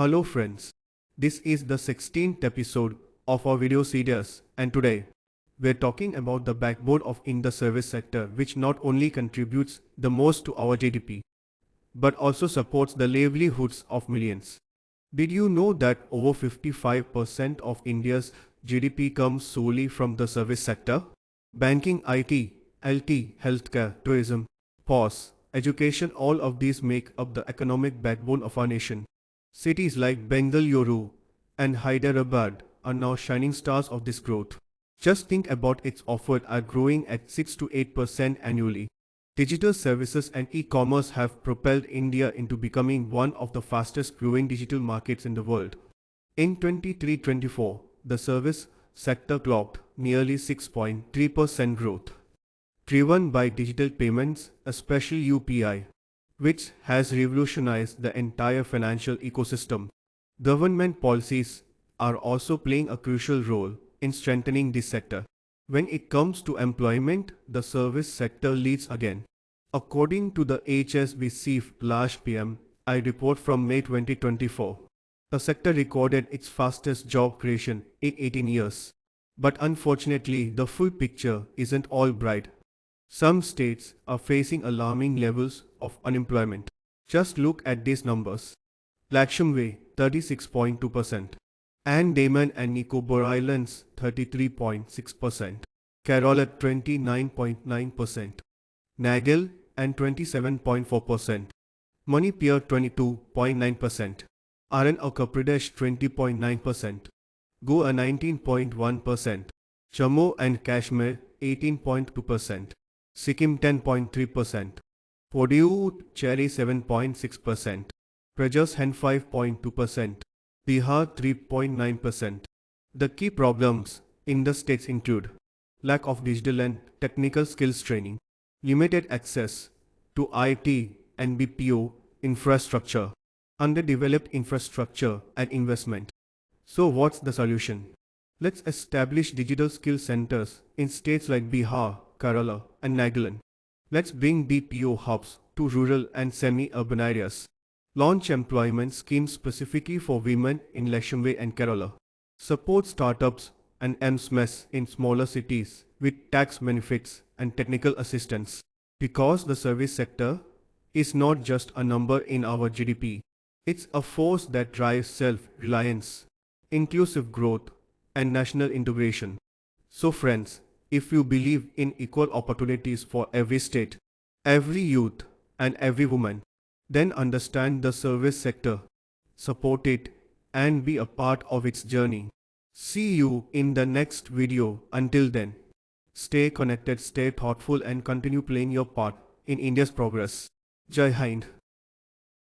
Hello friends, this is the 16th episode of our video series and today we're talking about the backbone of in the service sector which not only contributes the most to our GDP but also supports the livelihoods of millions. Did you know that over 55% of India's GDP comes solely from the service sector? Banking, IT, LT, healthcare, tourism, POS, education, all of these make up the economic backbone of our nation. Cities like Bengaluru and Hyderabad are now shining stars of this growth. Just think about its offered are growing at 6 to 8% annually. Digital services and e-commerce have propelled India into becoming one of the fastest growing digital markets in the world. In 23-24, the service sector clocked nearly 6.3% growth, driven by digital payments, especially UPI, which has revolutionized the entire financial ecosystem. Government policies are also playing a crucial role in strengthening this sector. When it comes to employment, the service sector leads again. According to the HSBC Flash PMI report from May 2024, the sector recorded its fastest job creation in 18 years. But unfortunately, the full picture isn't all bright. Some states are facing alarming levels of unemployment. Just look at these numbers. Lakshadweep 36.2%, Andaman and Nicobar Islands 33.6%, Kerala 29.9%, Nagaland and 27.4%, Manipur 22.9%, Arunachal Pradesh 20.9%, Goa 19.1%, Jammu and Kashmir 18.2%, Sikkim 10.3%, Puducherry 7.6%, Rajasthan 5.2%, Bihar 3.9%. The key problems in the states include lack of digital and technical skills training, limited access to IT and BPO infrastructure, underdeveloped infrastructure and investment. So what's the solution? Let's establish digital skill centers in states like Bihar, Kerala and Nagaland. Let's bring BPO hubs to rural and semi-urban areas. Launch employment schemes specifically for women in Lakshadweep and Kerala. Support startups and MSMEs in smaller cities with tax benefits and technical assistance. Because the service sector is not just a number in our GDP. It's a force that drives self-reliance, inclusive growth, and national integration. So friends, if you believe in equal opportunities for every state, every youth, and every woman, then understand the service sector, support it, and be a part of its journey. See you in the next video. Until then, stay connected, stay thoughtful, and continue playing your part in India's progress. Jai Hind.